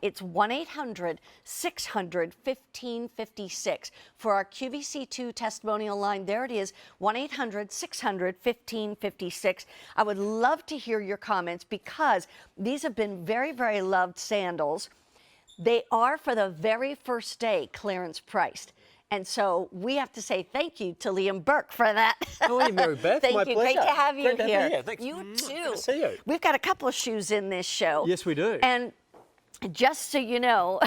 It's 1-800-600-1556 for our QVC2 testimonial line. There it is, 1-800-600-1556. I would love to hear your comments because these have been very, very loved sandals. They are, for the very first day, clearance priced. And so we have to say thank you to Liam Burke for that. How are you, Mary Beth? Thank My you. pleasure. Great to have you Great to here. have you here. Thanks. You too. Good to see you. We've got a couple of shoes in this show. Yes, we do. And just so you know,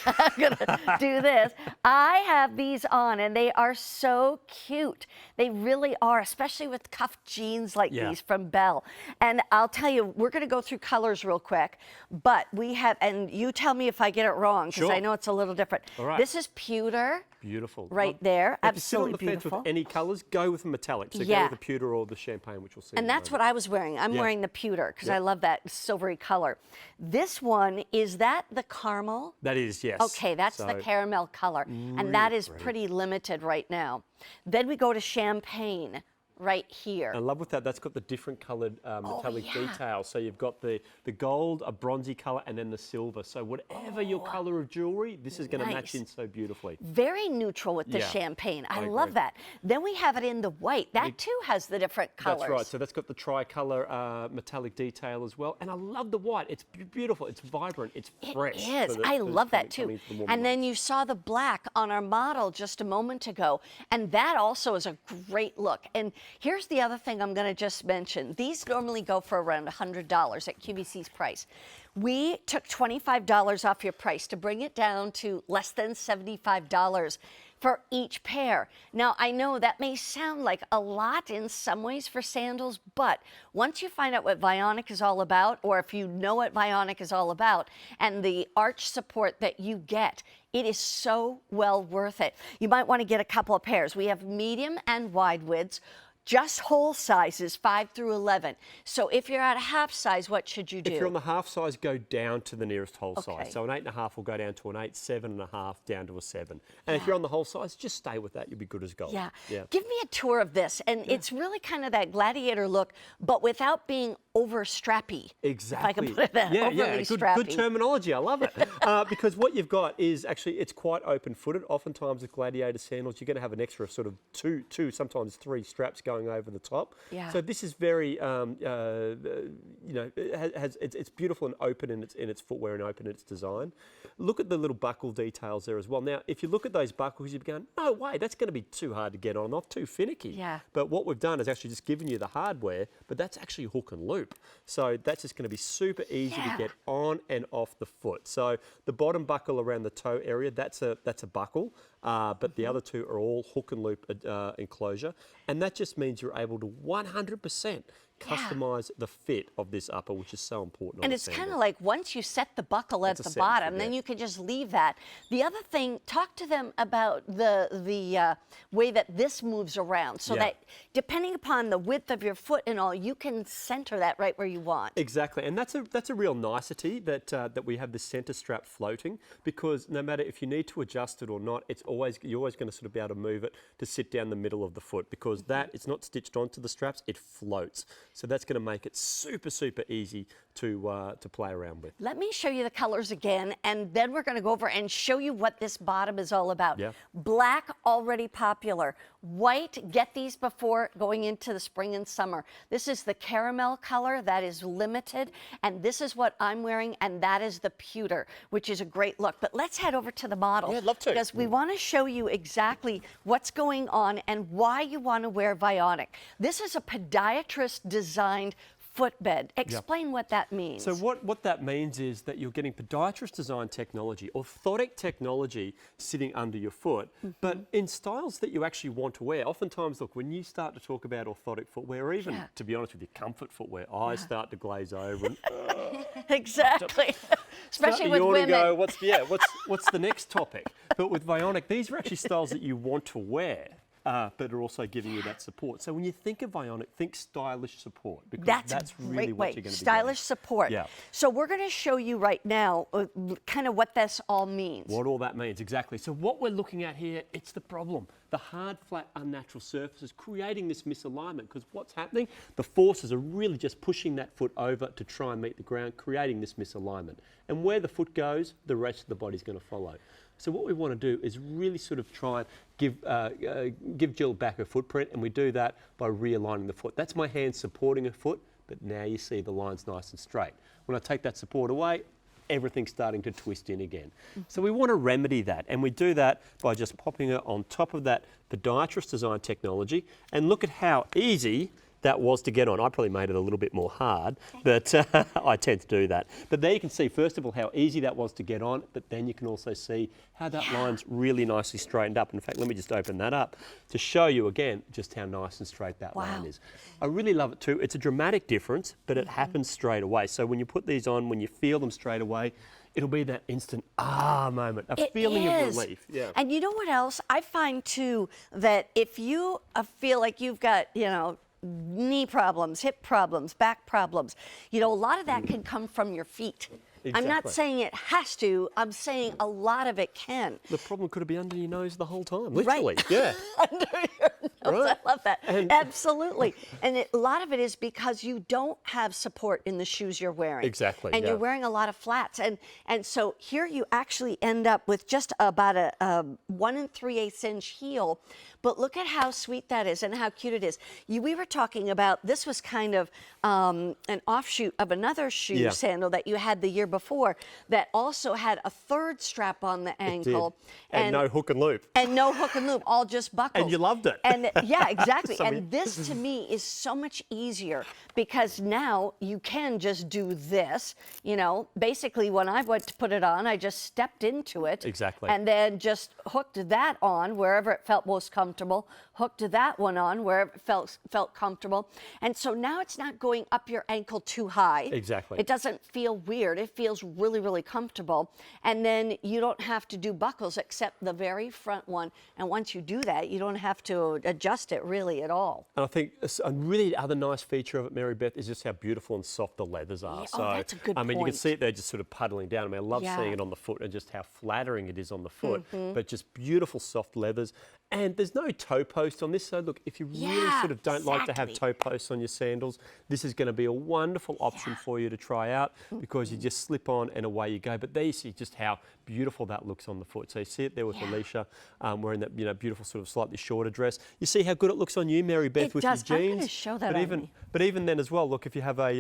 I'm going to do this. I have these on, and they are so cute. They really are, especially with cuffed jeans like these from Belle. And I'll tell you, we're going to go through colors real quick, but we have, and you tell me if I get it wrong, because I know it's a little different. All right. This is pewter. Beautiful. Right there. If Absolutely you sit on the fence beautiful. with any colours, go with the metallic. So go with the pewter or the champagne, which we'll see. And that's what I was wearing. I'm wearing the pewter because I love that silvery color. This one, is that the caramel? That is, yes. Okay, that's the caramel color. And that is pretty limited right now. Then we go to champagne right here. I love with that, that's got the different coloured metallic details. So you've got the gold, a bronzy colour, and then the silver. So whatever your colour of jewellery, this is going to match in so beautifully. Very neutral with the champagne. I love that. Then we have it in the white. That too has the different colours. That's right. So that's got the tricolour metallic detail as well. And I love the white. It's beautiful. It's vibrant. It's fresh. It is. I love that too. And then you saw the black on our model just a moment ago. And that also is a great look. And here's the other thing I'm going to just mention. These normally go for around $100 at QVC's price. We took $25 off your price to bring it down to less than $75 for each pair. Now, I know that may sound like a lot in some ways for sandals, but once you find out what Vionic is all about, or if you know what Vionic is all about, and the arch support that you get, it is so well worth it. You might want to get a couple of pairs. We have medium and wide widths. Just whole sizes, 5 through 11. So if you're at a half size, what should you do? If you're on the half size, go down to the nearest whole size. So an 8.5 will go down to an 8, 7.5 down to a 7. And if you're on the whole size, just stay with that. You'll be good as gold. Give me a tour of this. And it's really kind of that gladiator look, but without being over strappy. Exactly. If I can put it that overly strappy. Good terminology. I love it. Because what you've got is actually, it's quite open-footed. Oftentimes with gladiator sandals, you're going to have an extra sort of two, sometimes 3 straps going over the top. So this is very, you know, it's beautiful and open in its footwear and open in its design. Look at the little buckle details there as well. Now, if you look at those buckles, you're going, no way, that's going to be too hard to get on and off, too finicky. But what we've done is actually just given you the hardware, but that's actually hook and loop. So that's just going to be super easy to get on and off the foot. So the bottom buckle around the toe area, that's a buckle. But the other two are all hook and loop enclosure. And that just means you're able to 100% customize the fit of this upper, which is so important. And it's kind of like once you set the buckle at the bottom, then you can just leave that. The other thing, talk to them about the way that this moves around, so that depending upon the width of your foot and all, you can center that right where you want. Exactly, and that's a real nicety that that we have the center strap floating, because no matter if you need to adjust it or not, you're always going to sort of be able to move it to sit down the middle of the foot, because that it's not stitched onto the straps, it floats. So that's going to make it super, super easy to play around with. Let me show you the colors again, and then we're going to go over and show you what this bottom is all about. Black, already popular. White, get these before going into the spring and summer. This is the caramel color that is limited, and this is what I'm wearing, and that is the pewter, which is a great look. But let's head over to the model. Yeah, I'd love to. Because we want to show you exactly what's going on and why you want to wear Vionic. This is a podiatrist-designed footbed. Explain what that means. So what that means is that you're getting podiatrist-designed technology, orthotic technology sitting under your foot, but in styles that you actually want to wear. Oftentimes, look, when you start to talk about orthotic footwear, or even, to be honest with you, comfort footwear, eyes start to glaze over. And, exactly. Especially with women. Go, what's the next topic? But with Vionic, these are actually styles that you want to wear. But are also giving you that support. So when you think of Vionic, think stylish support, because that's really what you're going to be stylish support. So we're going to show you right now kind of what this all means. What all that means, exactly. So what we're looking at here, it's the problem. the hard, flat, unnatural surfaces, creating this misalignment, because what's happening? The forces are really just pushing that foot over to try and meet the ground, creating this misalignment. And where the foot goes, the rest of the body's going to follow. So what we want to do is really sort of try and give Jill back her footprint, and we do that by realigning the foot. That's my hand supporting her foot, but now you see the line's nice and straight. When I take that support away, everything's starting to twist in again. So we want to remedy that, and we do that by just popping her on top of that Podiatrist-designed technology, and look at how easy that was to get on. I probably made it a little bit more hard, but I tend to do that. But there you can see, first of all, how easy that was to get on, but then you can also see how that line's really nicely straightened up. In fact, let me just open that up to show you again just how nice and straight that line is. I really love it too. It's a dramatic difference, but it happens straight away. So when you put these on, when you feel them straight away, it'll be that instant moment, a feeling of relief. Yeah. And you know what else? I find too that if you feel like you've got, knee problems, hip problems, back problems, a lot of that can come from your feet. Exactly. I'm not saying it has to, I'm saying a lot of it can. The problem could be under your nose the whole time, literally. Right. Yeah. Under your nose, right. I love that. Absolutely. And a lot of it is because you don't have support in the shoes you're wearing. Exactly. And you're wearing a lot of flats. And so here you actually end up with just about a 1 3/8 inch heel. But look at how sweet that is and how cute it is. We were talking about, this was kind of an offshoot of another shoe sandal that you had the year before that also had a third strap on the ankle. And no hook and loop. And no hook and loop, all just buckles. And you loved it. And yeah, exactly. And this to me is so much easier because now you can just do this. Basically when I went to put it on, I just stepped into it. Exactly. And then just hooked that on wherever it felt most comfortable, hooked that one on wherever it felt comfortable. And so now it's not going up your ankle too high. Exactly. It doesn't feel weird. It feels really, really comfortable. And then you don't have to do buckles except the very front one. And once you do that, you don't have to adjust it really at all. And I think a really other nice feature of it, Mary Beth, is just how beautiful and soft the leathers are. Yeah, so, that's a good point. you can see it there just sort of puddling down. I love seeing it on the foot and just how flattering it is on the foot. But just beautiful soft leathers. And there's no toe post on this. So look, if you really sort of don't like to have toe posts on your sandals, this is going to be a wonderful option for you to try out because you just slip on and away you go. But there you see just how beautiful that looks on the foot. So you see it there with Alicia wearing that beautiful sort of slightly shorter dress. You see how good it looks on you, Mary Beth, with your jeans. I'm going to show that on me. But even then as well, look, if you have a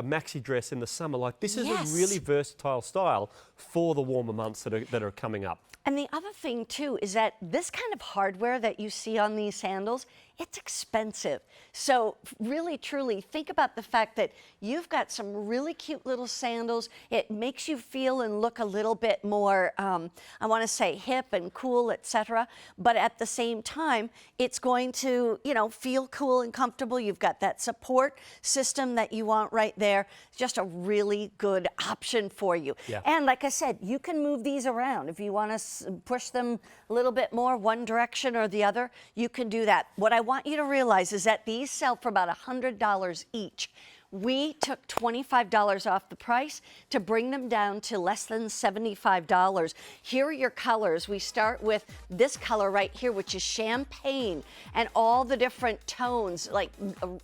maxi dress in the summer, like this is a really versatile style for the warmer months that are coming up. And the other thing too is that this kind of hardware that you see on these sandals, it's expensive. So really, truly, think about the fact that you've got some really cute little sandals. It makes you feel and look a little bit more, I want to say hip and cool, etc. But at the same time, it's going to, feel cool and comfortable. You've got that support system that you want right there. Just a really good option for you. Yeah. And like I said, you can move these around. If you want to push them a little bit more one direction or the other, you can do that. What I want you to realize is that these sell for about $100 each. We took $25 off the price to bring them down to less than $75. Here are your colors. We start with this color right here, which is champagne, and all the different tones, like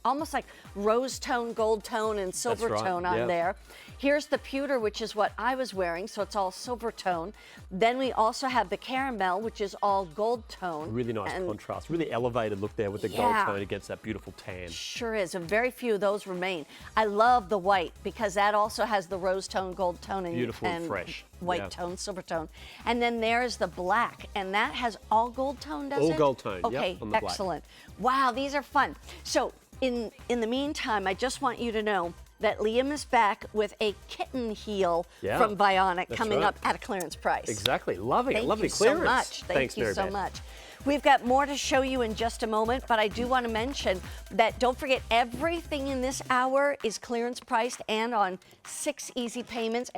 almost like rose tone, gold tone, and silver tone on there. Here's the pewter, which is what I was wearing, so it's all silver tone. Then we also have the caramel, which is all gold tone. Really nice contrast, really elevated look there with the gold tone against that beautiful tan. Sure is, and very few of those remain. I love the white because that also has the rose tone, gold tone, and beautiful and fresh. White tone, silver tone. And then there's the black, and that has all gold tone, does it? All gold tone, okay, on the excellent. Wow, these are fun. So in the meantime, I just want you to know that Liam is back with a kitten heel from Vionic coming up at a clearance price. Exactly, loving it, lovely clearance. So much. Thanks, you so much. We've got more to show you in just a moment, but I do want to mention that don't forget everything in this hour is clearance priced and on 6 easy payments.